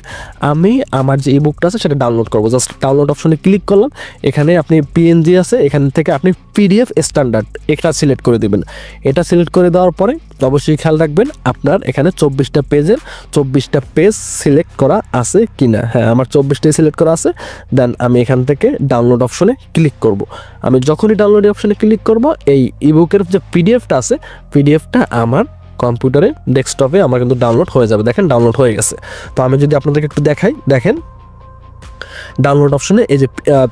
আমি আমার যে ইবুকটা আছে সেটা ডাউনলোড করবো। জাস্ট ডাউনলোড অপশনে ক্লিক করলাম, এখানে আপনি পিএনজি আছে, এখান থেকে আপনি পিডিএফ স্ট্যান্ডার্ড এটা সিলেক্ট করে দেবেন। এটা সিলেক্ট করে দেওয়ার পরে অবশ্যই খেয়াল রাখবেন আপনার এখানে 24টা পেজের 24টা পেজ সিলেক্ট করা আছে কিনা। হ্যাঁ, আমার 24টাই সিলেক্ট করা আছে। দেন আমি এখান থেকে ডাউনলোড অপশনে ক্লিক করব। আমি যখনই ডাউনলোড অপশনে ক্লিক করব এই ইবুকের যে পিডিএফটা আছে পিডিএফটা আমার কম্পিউটারে ডেস্কটপে আমার কিন্তু ডাউনলোড হয়ে যাবে। দেখেন ডাউনলোড হয়ে গেছে। তো আমি যদি আপনাদেরকে একটু দেখাই, দেখেন ডাউনলোড অপশনে এই যে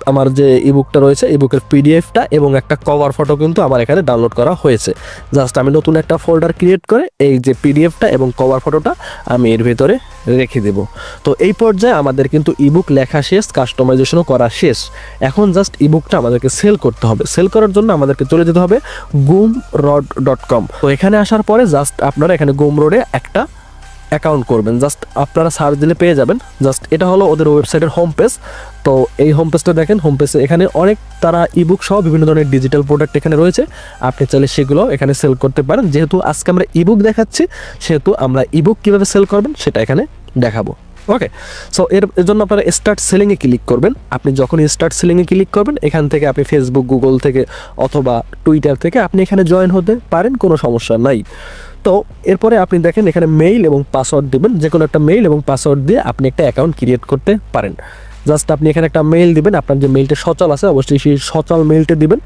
আমার যে ইবুকটা রয়েছে, ইবুকের পিডিএফটা এবং একটা কভার ফটো কিন্তু আমার এখানে ডাউনলোড করা হয়েছে। জাস্ট আমি নতুন একটা ফোল্ডার ক্রিয়েট করে এই যে পিডিএফটা এবং কভার ফটোটা আমি এর ভিতরে রেখে দেব। তো এই পর্যায়ে আমাদের কিন্তু ইবুক লেখা শেষ, কাস্টমাইজেশনও করা শেষ। এখন জাস্ট ইবুকটা আমাদেরকে সেল করতে হবে। সেল করার জন্য আমাদেরকে চলে যেতে হবে gumroad.com। তো এখানে আসার পরে জাস্ট আপনারা এখানে গুমরোডে একটা অ্যাকাউন্ট করবেন, জাস্ট আপনারা সার্চ দিলে পেয়ে যাবেন। জাস্ট এটা হলো ওদের ওয়েবসাইটের হোম পেজ। তো এই হোম পেজটা দেখেন, হোম পেজে এখানে অনেক তারা ইবুক সহ বিভিন্ন ধরনের ডিজিটাল প্রোডাক্ট এখানে রয়েছে, আপনি চাইলে সেগুলো এখানে সেল করতে পারেন। যেহেতু আজকে আমরা ইবুক দেখাচ্ছি, সেহেতু আমরা ইবুক কীভাবে সেল করবেন সেটা এখানে দেখাবো। ওকে, সো এর জন্য আপনারা স্টার্ট সেলিংয়ে ক্লিক করবেন। আপনি যখন স্টার্ট সেলিংয়ে ক্লিক করবেন, এখান থেকে আপনি ফেসবুক, গুগল থেকে অথবা টুইটার থেকে আপনি এখানে জয়েন হতে পারেন, কোনো সমস্যা নাই। তো এরপরে আপনি দেখেন এখানে মেইল এবং পাসওয়ার্ড দেবেন, যে কোনো একটা মেইল এবং পাসওয়ার্ড দিয়ে আপনি একটা অ্যাকাউন্ট ক্রিয়েট করতে পারেন। জাস্ট আপনি এখানে একটা মেইল দিবেন, আপনার যে মেইলটা সচল আছে অবশ্যই সেই সচল মেইলটা দিবেন।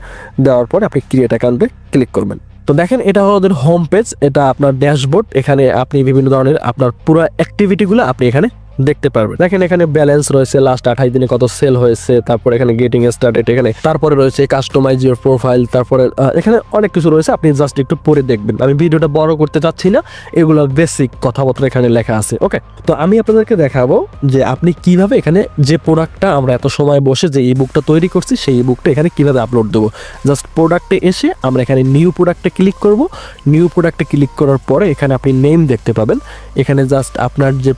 দেওয়ার পরে আপনি ক্রিয়েট অ্যাকাউন্টে ক্লিক করবেন। তো দেখেন এটা হলো ওদের হোম পেজ, এটা আপনার ড্যাশবোর্ড। এখানে আপনি বিভিন্ন ধরনের আপনার পুরো অ্যাক্টিভিটিগুলো আপনি এখানে দেখতে পারবেন। দেখেন এখানে ব্যালেন্স রয়েছে, লাস্ট 28 দিনে কত সেল হয়েছে, তারপরে এখানে গেটিং স্টার্টেড, এখানে তারপরে রয়েছে কাস্টমাইজ ইউর প্রোফাইল, তারপরে এখানে অনেক কিছু রয়েছে, আপনি জাস্ট একটু পড়ে দেখবেন। আমি ভিডিওটা বড় করতে চাচ্ছি না, এগুলো বেসিক কথাবার্তা এখানে লেখা আছে। ওকে, তো আমি আপনাদেরকে দেখাবো যে আপনি কিভাবে এখানে যে প্রোডাক্টটা আমরা এত সময় বসে যে ইবুকটা তৈরি করছি সেই ইবুকটা এখানে কিভাবে আপলোড দেবো। জাস্ট প্রোডাক্টে এসে আমরা এখানে নিউ প্রোডাক্টে ক্লিক করব। নিউ প্রোডাক্টে ক্লিক করার পরে এখানে আপনি নেম দেখতে পাবেন। এখানে জাস্ট আপনার যে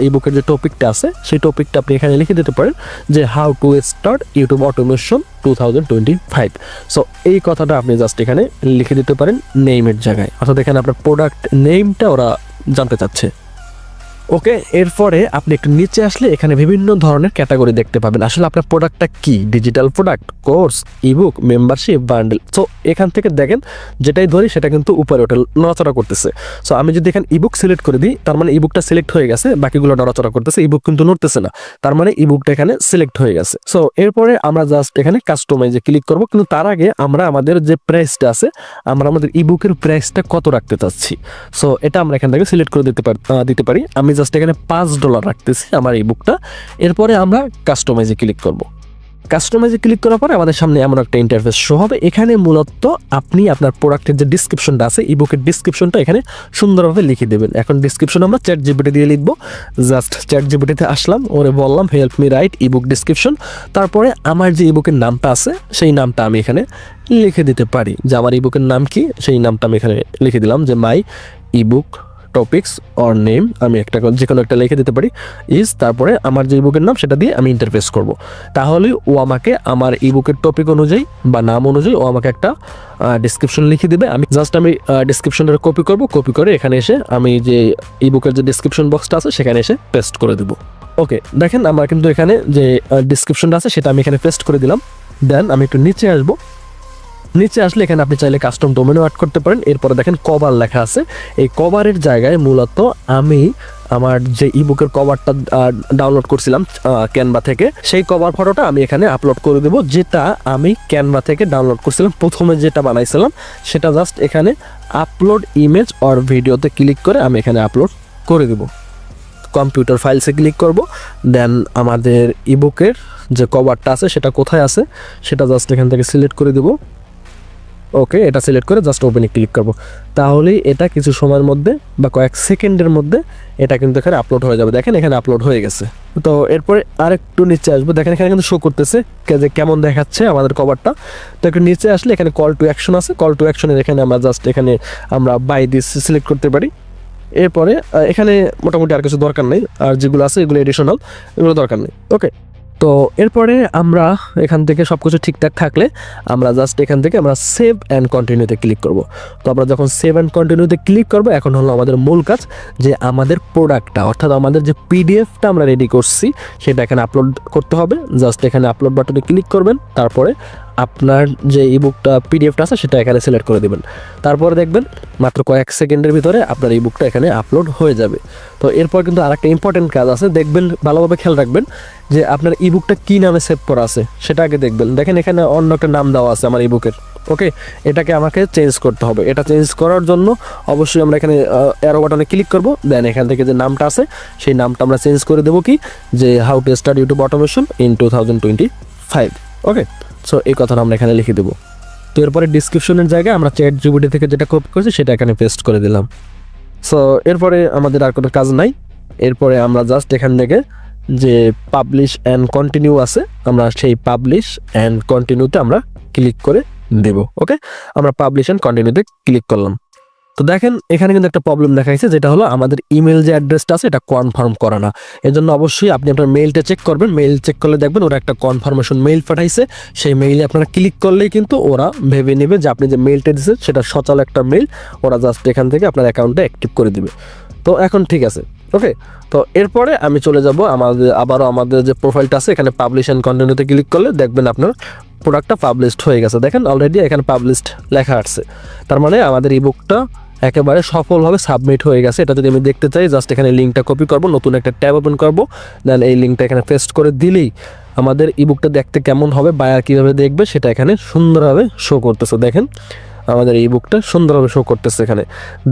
ইবুকের যে টপিকটা আছে সেই টপিকটা আপনি এখানে লিখে দিতে পারেন যে how to start YouTube automation 2025। So এই কথাটা আপনি জাস্ট এখানে লিখে দিতে পারেন নেইমের জায়গায়, অর্থাৎ এখানে আপনার প্রোডাক্ট নেইমটা ওরা জানতে চাচ্ছে। ওকে, এরপরে আপনি একটু নিচে আসলে এখানে বিভিন্ন ধরনের ক্যাটাগরি দেখতে পাবেন। আসলে আপনার প্রোডাক্টটা কি, digital product, course, ebook, membership, bundle. So এখান থেকে দেখেন যেটাই ধরি সেটা কিন্তু উপরে ওঠে, নড়াচড়া করতেছে। সো আমি যদি এখানে ইবুক সিলেক্ট করে দিই, তার মানে ইবুকটা সিলেক্ট হয়ে গেছে, বাকিগুলো নড়াচড়া করতেছে, ইবুক কিন্তু নড়তেছে না, তার মানে ইবুকটা এখানে সিলেক্ট হয়ে গেছে। সো এরপরে আমরা জাস্ট এখানে কাস্টমাইজে ক্লিক করব, কিন্তু তার আগে আমরা আমাদের যে প্রাইসটা আছে, আমরা আমাদের ইবুকের প্রাইসটা কত রাখতে চাচ্ছি। সো এটা আমরা এখান থেকে সিলেক্ট করে দিতে পারি। আমি জাস্ট এখানে $5 রাখতেছি আমার এই বুকটা। এরপরে আমরা কাস্টমাইজে ক্লিক করব। কাস্টমাইজে ক্লিক করার পরে আমাদের সামনে এমন একটা ইন্টারফেস শো হবে। এখানে মূলত আপনি আপনার প্রোডাক্টের যে ডিসক্রিপশনটা আছে, ইবুকের ডিসক্রিপশনটা এখানে সুন্দরভাবে লিখে দেবেন। এখন ডিসক্রিপশন আমরা চ্যাট জিপিটি দিয়ে লিখবো। জাস্ট চ্যাট জিপিটিতে আসলাম, ওরে বললাম help me right ebook description. তারপরে আমার যে ইবুকের নামটা আছে সেই নামটা আমি এখানে লিখে দিতে পারি, যে আমার ইবুকের নাম কি সেই নামটা আমি এখানে লিখে দিলাম, যে মাই ইবুক টপিক্স অর নেম, আমি একটা যে কোনো একটা লিখে দিতে পারি তারপরে আমার যে ইবুকের নাম সেটা দিয়ে আমি ইন্টারফেস করব। তাহলে ও আমাকে আমার ইবুকের টপিক অনুযায়ী বা নাম অনুযায়ী ও আমাকে একটা ডিসক্রিপশন লিখে দেবে। আমি ডিসক্রিপশনটা কপি করব, কপি করে এখানে এসে আমি যে ইবুকের যে ডিসক্রিপশন বক্সটা আছে সেখানে এসে পেস্ট করে দেবো। ওকে, দেখেন আমার কিন্তু এখানে যে ডিসক্রিপশনটা আছে সেটা আমি এখানে পেস্ট করে দিলাম। দেন আমি একটু নিচে আসবো। নিচে আসলে এখানে আপনি চাইলে কাস্টম ডোমেনও অ্যাড করতে পারেন। এরপরে দেখেন কভার লেখা আছে, এই কভারের জায়গায় মূলত আমি আমার যে ইবুকের কভারটা ডাউনলোড করছিলাম ক্যানভা থেকে, সেই কভার ফটোটা আমি এখানে আপলোড করে দেবো, যেটা আমি ক্যানভা থেকে ডাউনলোড করছিলাম। প্রথমে যেটা বানাইছিলাম সেটা জাস্ট এখানে আপলোড ইমেজ অর ভিডিওতে ক্লিক করে আমি এখানে আপলোড করে দেবো। কম্পিউটার ফাইলসে ক্লিক করব। দেন আমাদের ইবুকের যে কভারটা আছে সেটা কোথায় আছে সেটা জাস্ট এখান থেকে সিলেক্ট করে দেবো। ওকে, এটা সিলেক্ট করে জাস্ট ওপেনে ক্লিক করব। তাহলেই এটা কিছু সময়ের মধ্যে বা কয়েক সেকেন্ডের মধ্যে এটা কিন্তু এখানে আপলোড হয়ে যাবে। দেখেন এখানে আপলোড হয়ে গেছে। তো এরপরে আরেকটু নিচে আসবো, দেখেন এখানে কিন্তু শো করতেছে যে কেমন দেখাচ্ছে আমাদের কভারটা। তো একটু নিচে আসলে এখানে কল টু অ্যাকশন আছে, কল টু অ্যাকশনের এখানে আমরা জাস্ট এখানে আমরা বাই দিস সিলেক্ট করতে পারি। এরপরে এখানে মোটামুটি আর কিছু দরকার নেই, আর যেগুলো আছে এগুলো এডিশনাল, এগুলো দরকার নেই। ওকে, তো এরপরে আমরা এখান থেকে সব কিছু ঠিকঠাক থাকলে আমরা জাস্ট এখান থেকে আমরা সেভ অ্যান্ড কন্টিনিউতে ক্লিক করব। তো আমরা যখন সেভ অ্যান্ড কন্টিনিউতে ক্লিক করব, এখন হলো আমাদের মূল কাজ যে আমাদের প্রোডাক্টটা অর্থাৎ আমাদের যে পিডিএফটা আমরা রেডি করছি সেটা এখানে আপলোড করতে হবে। জাস্ট এখানে আপলোড বাটনে ক্লিক করবেন, তারপরে আপনার যে ইবুকটা পিডিএফটা আছে সেটা এখানে সিলেক্ট করে দেবেন। তারপরে দেখবেন মাত্র কয়েক সেকেন্ডের ভিতরে আপনার ইবুকটা এখানে আপলোড হয়ে যাবে। তো এরপর কিন্তু আরেকটা ইম্পর্টেন্ট কাজ আছে, দেখবেন ভালোভাবে খেয়াল রাখবেন যে আপনার ইবুকটা কী নামে সেভ করা আছে সেটা আগে দেখবেন। দেখেন এখানে অন্য একটা নাম দেওয়া আছে আমার ইবুকের, ওকে, এটাকে আমাকে চেঞ্জ করতে হবে। এটা চেঞ্জ করার জন্য অবশ্যই আমরা এখানে অ্যারো বাটনে ক্লিক করব, দেন এখান থেকে যে নামটা আছে সেই নামটা আমরা চেঞ্জ করে দেবো কি, যে how to start YouTube automation in 2025। Okay, so এই কথাটা আমরা এখানে লিখে দেবো। তো এরপরে ডিসক্রিপশনের জায়গায় আমরা চ্যাট জিপিটি থেকে যেটা কপি করেছি সেটা এখানে পেস্ট করে দিলাম। সো এরপরে আমাদের আর কোনো কাজ নাই। এরপরে আমরা জাস্ট এখান থেকে যে পাবলিশ অ্যান্ড কন্টিনিউ আছে, আমরা সেই পাবলিশ অ্যান্ড কন্টিনিউতে আমরা ক্লিক করে দেব। ওকে, আমরা পাবলিশ অ্যান্ড কন্টিনিউতে ক্লিক করলাম। তো দেখেন এখানে কিন্তু একটা প্রবলেম দেখাইছে, যেটা হলো আমাদের ইমেল যে অ্যাড্রেসটা আছে এটা কনফার্ম করা না। এর জন্য অবশ্যই আপনি আপনার মেইলটা চেক করবেন। মেইল চেক করলে দেখবেন ওরা একটা কনফার্মেশন মেইল পাঠাইছে, সেই মেইলে আপনারা ক্লিক করলেই কিন্তু ওরা ভেবে নেবে যে আপনি যে মেইলটা দিচ্ছেন সেটা সচল একটা মেইল। ওরা জাস্ট এখান থেকে আপনার অ্যাকাউন্টটা অ্যাক্টিভ করে দিবে। তো এখন ঠিক আছে। ওকে, তো এরপরে আমি চলে যাব আমাদের যে প্রোফাইলটা আছে এখানে পাবলিশ অ্যান্ড কন্টিনিউতে ক্লিক করলে দেখবেন আপনার প্রোডাক্টটা পাবলিশড হয়ে গেছে। দেখেন অলরেডি এখানে পাবলিশড লেখা আসছে, তার মানে আমাদের ইবুকটা একেবারে সফলভাবে সাবমিট হয়ে গেছে। এটা যদি আমি দেখতে চাই জাস্ট এখানে লিঙ্কটা কপি করব, নতুন একটা ট্যাব ওপেন করব, দেন এই লিঙ্কটা এখানে পেস্ট করে দিলেই আমাদের ইবুকটা দেখতে কেমন হবে, বায়ার কীভাবে দেখবে সেটা এখানে সুন্দরভাবে শো করতেছে। দেখেন আমাদের এই বুকটা সুন্দরভাবে শো করতেছে, এখানে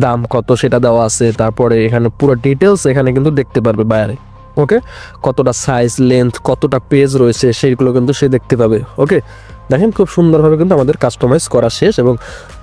দাম কত সেটা দেওয়া আছে, তারপরে এখানে পুরো ডিটেলস এখানে কিন্তু দেখতে পারবে বায়ারে। ওকে, কতটা সাইজ লেন্থ কতটা পেজ রয়েছে সেইগুলো কিন্তু সে দেখতে পাবে। ওকে, দেখেন খুব সুন্দরভাবে কিন্তু আমাদের কাস্টমাইজ করা শেষ এবং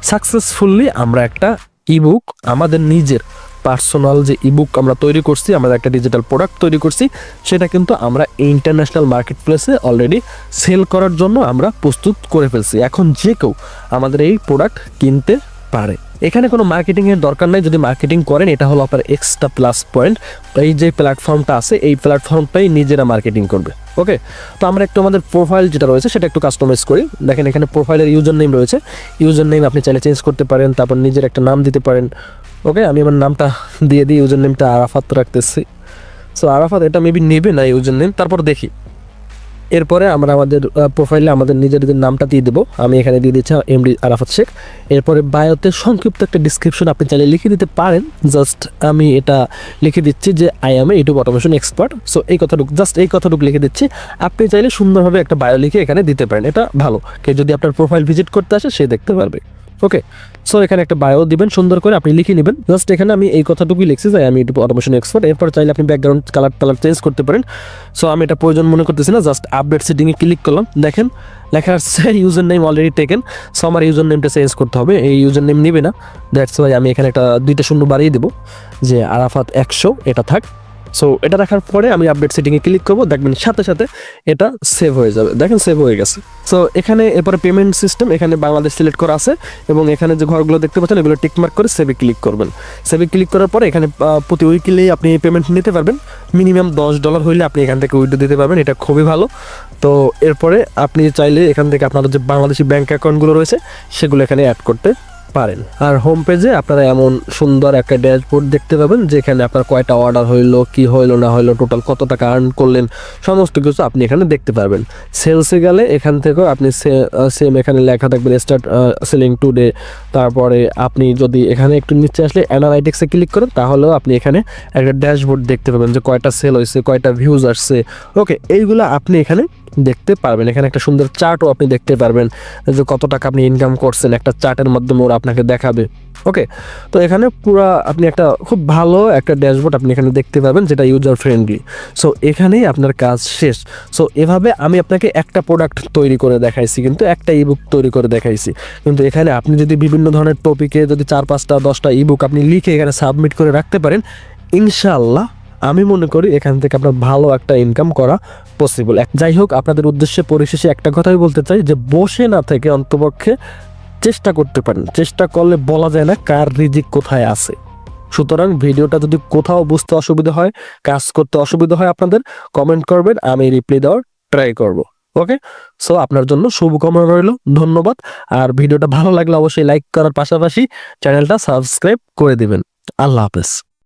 সাকসেসফুলি আমরা একটা ইবুক আমাদের নিজের পার্সোনাল যে ইবুক আমরা তৈরি করছি, আমরা একটা ডিজিটাল প্রোডাক্ট তৈরি করছি, সেটা কিন্তু আমরা ইন্টারন্যাশনাল মার্কেট প্লেসে অলরেডি সেল করার জন্য আমরা প্রস্তুত করে ফেলছি। এখন যে কেউ আমাদের এই প্রোডাক্ট কিনতে পারে। এখানে কোনো মার্কেটিংয়ের দরকার নাই, যদি মার্কেটিং করেন এটা হলো আপনার এক্সট্রা প্লাস পয়েন্ট। এই যে প্ল্যাটফর্মটা আছে এই প্ল্যাটফর্মটাই নিজেরা মার্কেটিং করবে। ওকে, তো আমরা একটু আমাদের প্রোফাইল যেটা রয়েছে সেটা একটু কাস্টমাইজ করি। দেখেন এখানে প্রোফাইলের ইউজার নেম রয়েছে, ইউজার নেম আপনি চাইলে চেঞ্জ করতে পারেন, তারপর নিজের একটা নাম দিতে পারেন। ওকে, আমি আমার নামটা দিয়ে দিই, ইউজার নেমটা আরাফাত রাখতেছি। সো আরাফাত এটা মেবি নেবে না ইউজার নেম, তারপর দেখি। এরপরে আমরা আমাদের প্রোফাইলে আমাদের নিজেদের নামটা দিয়ে দেবো, আমি এখানে দিয়ে দিচ্ছি এমডি আরাফাত শেখ। এরপরে বায়োতে সংক্ষিপ্ত একটা ডিসক্রিপশন আপনি চাইলে লিখে দিতে পারেন, জাস্ট আমি এটা লিখে দিচ্ছি যে I M A YouTube automation expert. So এই কথাটুকু জাস্ট এই কথাটুকু লিখে দিচ্ছি। আপনি চাইলে সুন্দরভাবে একটা বায়ো লিখে এখানে দিতে পারেন, এটা ভালো। কেউ যদি আপনার প্রোফাইল ভিজিট করতে আসে সে দেখতে পারবে। ওকে, সো এখানে একটা বায়ো দিবেন, সুন্দর করে আপনি লিখে নেবেন। জাস্ট এখানে আমি এই কথাটুকুই লিখছি যে আমি ইউটিউব অটোমেশন এক্সপার্ট। এরপর চাইলে আপনি ব্যাকগ্রাউন্ড কালার চেঞ্জ করতে পারেন। সো আমি এটা প্রয়োজন মনে করতেছি না, জাস্ট আপডেট সেটিংয়ে ক্লিক করলাম। দেখেন লেখা আসছে user name already taken. So আমার ইউজার নেমটা চেঞ্জ করতে হবে, এই ইউজার নেম নেবে না, দ্যাটস ওয়াই আমি এখানে একটা 2টা শূন্য বাড়িয়ে দেবো যে আরাফাত 100 এটা থাক। সো এটা রাখার পরে আমি আপডেট সেটিংয়ে ক্লিক করবো, দেখবেন সাথে সাথে এটা সেভ হয়ে যাবে। দেখেন সেভ হয়ে গেছে। সো এখানে এরপরে পেমেন্ট সিস্টেম এখানে বাংলাদেশ সিলেক্ট করা আছে এবং এখানে যে ঘরগুলো দেখতে পাচ্ছেন এগুলো টিকমার্ক করে সেভে ক্লিক করবেন। সেভে ক্লিক করার পরে এখানে প্রতি উইকলি আপনি পেমেন্ট নিতে পারবেন। মিনিমাম $10 হইলে আপনি এখান থেকে উইথড্র দিতে পারবেন, এটা খুবই ভালো। তো এরপরে আপনি চাইলে এখান থেকে আপনাদের যে বাংলাদেশি ব্যাঙ্ক অ্যাকাউন্টগুলো রয়েছে সেগুলো এখানে অ্যাড করতে পারেন। আর হোম পেজে আপনারা এমন সুন্দর একটা ড্যাশবোর্ড দেখতে পাবেন যেখানে আপনার কয়টা অর্ডার হইলো, কি হইলো না হইলো, টোটাল কত টাকা আর্ন করলেন, সমস্ত কিছু আপনি এখানে দেখতে পারবেন। সেলসে গেলে এখান থেকেও আপনি সেম এখানে লেখা থাকবেন স্টার্ট সেলিং টুডে। তারপরে আপনি যদি এখানে একটু নিচে আসলে অ্যানালাইটিক্সে ক্লিক করেন তাহলেও আপনি এখানে একটা ড্যাশবোর্ড দেখতে পাবেন যে কয়টা সেল হয়েছে, কয়টা ভিউজ আসছে। ওকে, এইগুলো আপনি এখানে দেখতে পারবেন। এখানে একটা সুন্দর চার্টও আপনি দেখতে পারবেন যে কত টাকা আপনি ইনকাম করছেন, একটা চার্টের মাধ্যমে ওরা আপনাকে দেখাবে। ওকে, তো এখানে পুরো আপনি একটা খুব ভালো একটা ড্যাশবোর্ড আপনি এখানে দেখতে পাবেন যেটা ইউজার ফ্রেন্ডলি। সো এখানেই আপনার কাজ শেষ। সো এভাবে আমি আপনাকে একটা প্রোডাক্ট তৈরি করে দেখাইছি, কিন্তু একটা ইবুক তৈরি করে দেখাইছি। কিন্তু এখানে আপনি যদি বিভিন্ন ধরনের টপিকে যদি 4-5টা 10টা ইবুক আপনি লিখে এখানে সাবমিট করে রাখতে পারেন, ইনশাআল্লাহ আমি মনে করি এখান থেকে আপনার ভালো একটা ইনকাম করা পসিবল। যাই হোক, আপনাদের উদ্দেশ্যে পরিশেষে একটা কথাই বলতে চাই যে বসে না থেকে অন্তপক্ষে চেষ্টা করতে পারেন। চেষ্টা করলে বলা যায় না কার রিজিক কোথায় আছে। সুতরাং ভিডিওটা যদি কোথাও বুঝতে অসুবিধা হয়, কাজ করতে অসুবিধা হয়, আপনাদের কমেন্ট করবেন, আমি রিপ্লাই দেওয়ার ট্রাই করব। ওকে, সো আপনার জন্য শুভকামনা রইল, ধন্যবাদ। আর ভিডিওটা ভালো লাগলে অবশ্যই লাইক করার পাশাপাশি চ্যানেলটা সাবস্ক্রাইব করে দিবেন। আল্লাহ হাফেজ।